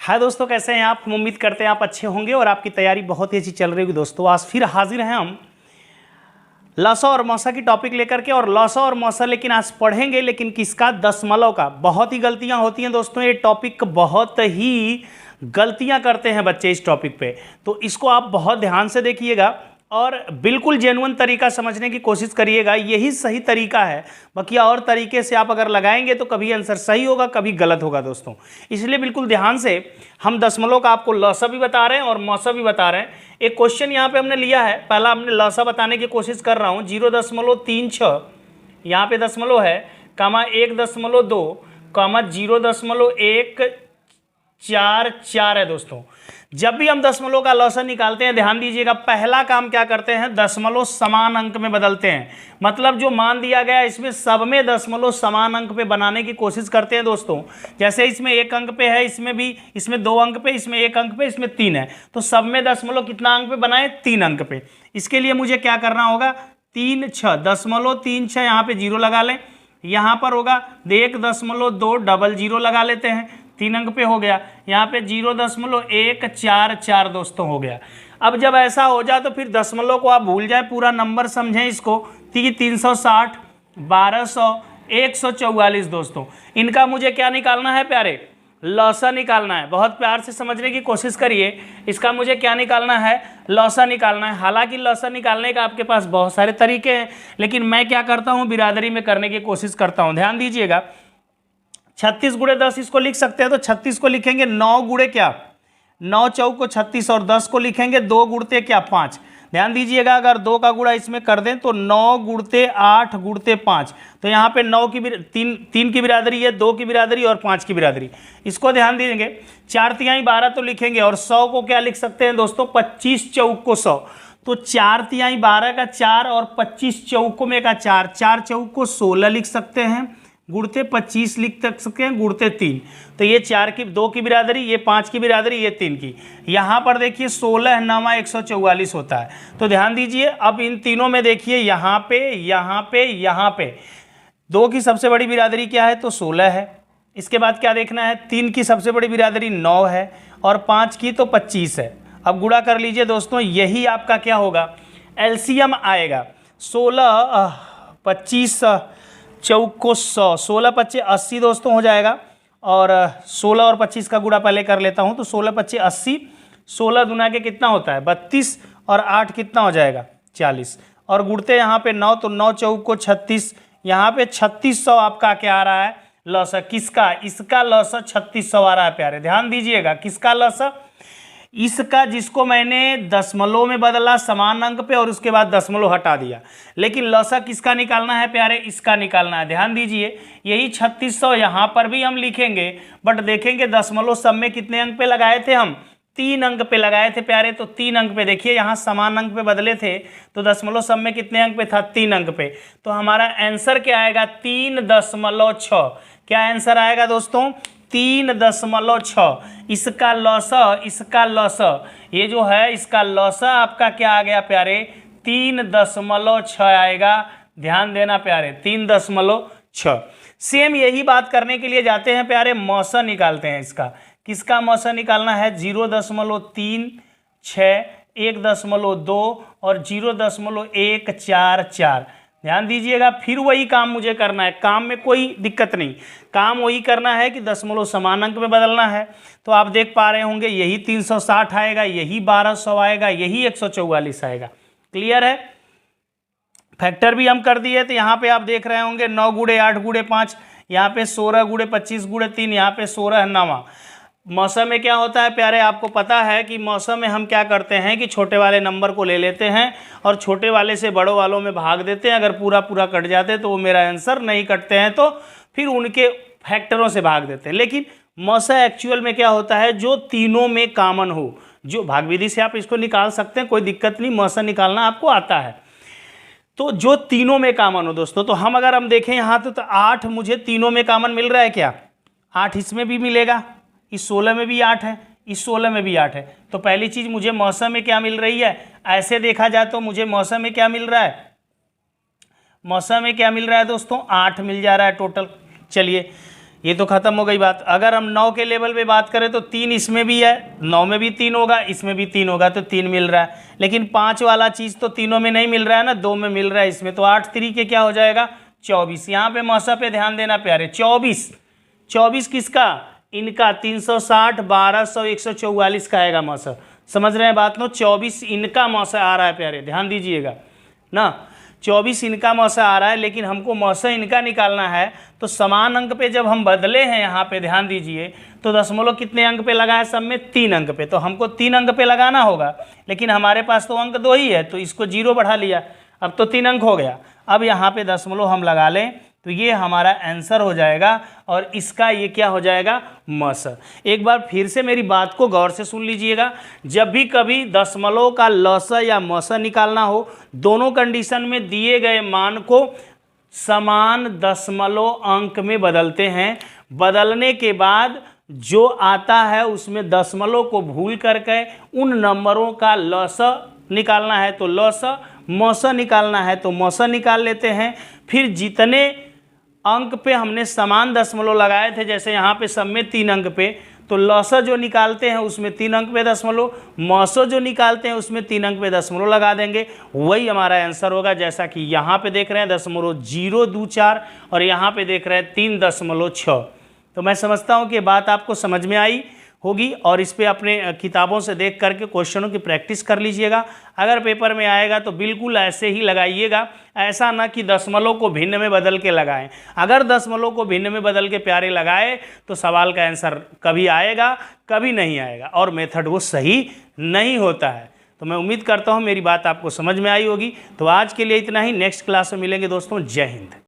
हाय दोस्तों, कैसे हैं आप। हम उम्मीद करते हैं आप अच्छे होंगे और आपकी तैयारी बहुत ही अच्छी चल रही होगी। दोस्तों आज फिर हाजिर हैं हम लसा और मौसा की टॉपिक लेकर के। और लसा और मौसा लेकिन आज पढ़ेंगे, लेकिन किसका? दशमलव का। बहुत ही गलतियां होती हैं दोस्तों, ये टॉपिक बहुत ही गलतियां करते हैं बच्चे इस टॉपिक पे, तो इसको आप बहुत ध्यान से देखिएगा और बिल्कुल जेन्युइन तरीका समझने की कोशिश करिएगा। यही सही तरीका है, बाकी और तरीके से आप अगर लगाएंगे तो कभी आंसर सही होगा, कभी गलत होगा दोस्तों। इसलिए बिल्कुल ध्यान से हम दशमलव का आपको लसा भी बता रहे हैं और मौसा भी बता रहे हैं। एक क्वेश्चन यहाँ पे हमने लिया है, पहला हमने लसा बताने की कोशिश कर रहा हूँ। 0.36 यहाँ पे दशमलव है, कामा 1.2 कामा 0.144 है दोस्तों। जब भी हम दशमलव का लसा निकालते हैं, ध्यान दीजिएगा, पहला काम क्या करते हैं? दशमलव समान अंक में बदलते हैं। मतलब जो मान दिया गया है इसमें सब में दशमलव समान अंक पे बनाने की कोशिश करते हैं दोस्तों। जैसे इसमें 1 अंक पे है, इसमें भी, इसमें 2 अंक पे, इसमें 1 अंक पे, इसमें 3 है, तो सब में दशमलव कितना अंक पे बनाए? 3 अंक पे। इसके लिए मुझे क्या करना होगा? 3 6 0.36 यहाँ पे 0 लगा लें। यहाँ पर होगा 1.200 लगा लेते हैं, 3 अंक पे हो गया। यहाँ पे 0.144 दोस्तों हो गया। अब जब ऐसा हो जाए तो फिर दशमलव को आप भूल जाए, पूरा नंबर समझें इसको। 360, 1200, 144 दोस्तों। इनका मुझे क्या निकालना है प्यारे? लसा निकालना है। बहुत प्यार से समझने की कोशिश करिए। इसका मुझे क्या निकालना है? लसा निकालना है। हालांकि लसा निकालने का आपके पास बहुत सारे तरीके हैं, लेकिन मैं क्या करता हूँ, बिरादरी में करने की कोशिश करता हूँ। ध्यान दीजिएगा, 36 × 10 इसको लिख सकते हैं, तो 36 को लिखेंगे 9 गुणे क्या? 9 चौक को 36, और 10 को लिखेंगे 2 गुणते क्या? 5। ध्यान दीजिएगा, अगर 2 का गुणा इसमें कर दें तो 9 गुणते 8 गुणते 5, तो यहाँ पे 9 की 3 की बिरादरी है, 2 की बिरादरी और 5 की बिरादरी। इसको ध्यान देंगे। 4 तिहाई 12 तो लिखेंगे, और 100 को क्या लिख सकते हैं दोस्तों? 25 चौक को 100, तो 4 तिहाई 12 का 4 और 25 चौकों में का 4, 4 चौक को 16 लिख सकते हैं, गुणते 25 लिख सकते हैं, गुणते 3, तो ये 4 की 2 की बिरादरी, ये 5 की बिरादरी, ये 3 की। यहाँ पर देखिए 16 9 144 होता है। तो ध्यान दीजिए, अब इन तीनों में देखिए, यहाँ पे, यहाँ पे, यहाँ पे 2 की सबसे बड़ी बिरादरी क्या है? तो 16 है। इसके बाद क्या देखना है? 3 की सबसे बड़ी बिरादरी 9 है, और 5 की तो 25 है। अब गुणा कर लीजिए दोस्तों, यही आपका क्या होगा? एलसीएम आएगा। 16 25 चौक को 100, 16 25 80 दोस्तों हो जाएगा। और 16 और 25 का गुणा पहले कर लेता हूं, तो 16 25 80, 16 दुना के कितना होता है? 32, और 8 कितना हो जाएगा? 40, और गुणते यहाँ पे 9, तो 9 चौक को 36, यहाँ पे 3600 आपका क्या आ रहा है? लसा। किसका? इसका लसा 3600 आ रहा है प्यारे। ध्यान दीजिएगा, किसका लसा? इसका, जिसको मैंने दशमलव में बदला समान अंक पे और उसके बाद दशमलव हटा दिया। लेकिन लसा किसका निकालना है प्यारे? इसका निकालना है। ध्यान दीजिए, यही 3600 यहाँ पर भी हम लिखेंगे, बट देखेंगे दशमलव सब में कितने अंक पे लगाए थे हम? 3 अंक पे लगाए थे प्यारे। तो 3 अंक पे देखिए, यहाँ समान अंक पे बदले थे, तो दशमलव सब में कितने अंक पे था? 3 अंक पे। तो हमारा आंसर क्या आएगा? 3.6। क्या आंसर आएगा दोस्तों? 3.6। इसका लसा, इसका लसा, ये जो है इसका लसा आपका क्या आ गया प्यारे? 3.6 आएगा। ध्यान देना प्यारे, 3.6। सेम यही बात करने के लिए जाते हैं प्यारे, मौसा निकालते हैं इसका। किसका मौसा निकालना है? 0.36, 1.2 और 0.144। ध्यान दीजिएगा, फिर वही काम मुझे करना है। काम में कोई दिक्कत नहीं, काम वही करना है कि दशमलव समान अंक में बदलना है। तो आप देख पा रहे होंगे, यही 360 आएगा, यही 1200 आएगा, यही 144 आएगा। क्लियर है? फैक्टर भी हम कर दिए, तो यहाँ पे आप देख रहे होंगे 9 गुणे 8 गुणे 5, यहाँ पे 16 गुणे 25 गुणे 3, यहाँ पे 16 9। मौसम में क्या होता है प्यारे? आपको पता है कि मौसम में हम क्या करते हैं कि छोटे वाले नंबर को ले लेते हैं और छोटे वाले से बड़ों वालों में भाग देते हैं। अगर पूरा पूरा कट जाते तो वो मेरा आंसर, नहीं कटते हैं तो फिर उनके फैक्टरों से भाग देते हैं। लेकिन मौसा एक्चुअल में क्या होता है? जो तीनों में कॉमन हो, जो भाग विधि से आप इसको निकाल सकते हैं, कोई दिक्कत नहीं, मौसा निकालना आपको आता है। तो जो तीनों में कॉमन हो दोस्तों, तो हम अगर हम देखें यहाँ तो 8 मुझे तीनों में कॉमन मिल रहा है क्या? 8 इसमें भी मिलेगा, इस 16 में भी 8 है, इस 16 में भी 8 है। तो पहली चीज़ मुझे मौसम में क्या मिल रही है? ऐसे देखा जाए तो मुझे मौसम में क्या मिल रहा है? मौसम में क्या मिल रहा है दोस्तों? 8 मिल जा रहा है टोटल। चलिए ये तो खत्म हो गई बात। अगर हम 9 के लेवल पे बात करें तो 3 इसमें भी है, 9 में भी 3 होगा, इसमें भी 3 होगा, तो 3 मिल रहा है। लेकिन 5 वाला चीज़ तो तीनों में नहीं मिल रहा है ना, 2 में मिल रहा है इसमें, तो 8 3 के क्या हो जाएगा 24। यहाँ पे मौसा पे ध्यान देना प्यारे, 24 किसका, इनका 360 1200 144 का आएगा मौसा। समझ रहे हैं बात नो, 24 इनका मौसा आ रहा है प्यारे, ध्यान दीजिएगा ना, 24 इनका मौसा आ रहा है। लेकिन हमको मौसा इनका निकालना है, तो समान अंक पे जब हम बदले हैं यहाँ पे ध्यान दीजिए, तो दशमलव कितने अंक पे लगा है, सब में 3 अंक पे, तो हमको 3 अंक पे लगाना होगा। लेकिन हमारे पास तो अंक 2 ही है, तो इसको 0 बढ़ा लिया, अब तो 3 अंक हो गया। अब यहाँ पे दशमलव हम लगा लें तो ये हमारा आंसर हो जाएगा, और इसका ये क्या हो जाएगा मस। एक बार फिर से मेरी बात को गौर से सुन लीजिएगा, जब भी कभी दशमलव का लस या मस निकालना हो, दोनों कंडीशन में दिए गए मान को समान दशमलव अंक में बदलते हैं। बदलने के बाद जो आता है उसमें दशमलव को भूल करके उन नंबरों का लस निकालना है तो लस, मस निकालना है तो मस निकाल लेते हैं। फिर जितने अंक पे हमने समान दशमलव लगाए थे, जैसे यहाँ पे सब में 3 अंक पे, तो लस जो निकालते हैं उसमें 3 अंक पे दशमलव, मस जो निकालते हैं उसमें 3 अंक पे दशमलव लगा देंगे, वही हमारा आंसर होगा। जैसा कि यहाँ पे देख रहे हैं 0.024 और यहाँ पे देख रहे हैं 3.6। तो मैं समझता हूँ कि बात आपको समझ में आई होगी, और इस पे अपने किताबों से देख करके क्वेश्चनों की प्रैक्टिस कर लीजिएगा। अगर पेपर में आएगा तो बिल्कुल ऐसे ही लगाइएगा, ऐसा ना कि दशमलव को भिन्न में बदल के लगाएं। अगर दशमलव को भिन्न में बदल के प्यारे लगाए तो सवाल का आंसर कभी आएगा कभी नहीं आएगा, और मेथड वो सही नहीं होता है। तो मैं उम्मीद करता हूँ मेरी बात आपको समझ में आई होगी। तो आज के लिए इतना ही, नेक्स्ट क्लास में मिलेंगे दोस्तों। जय हिंद।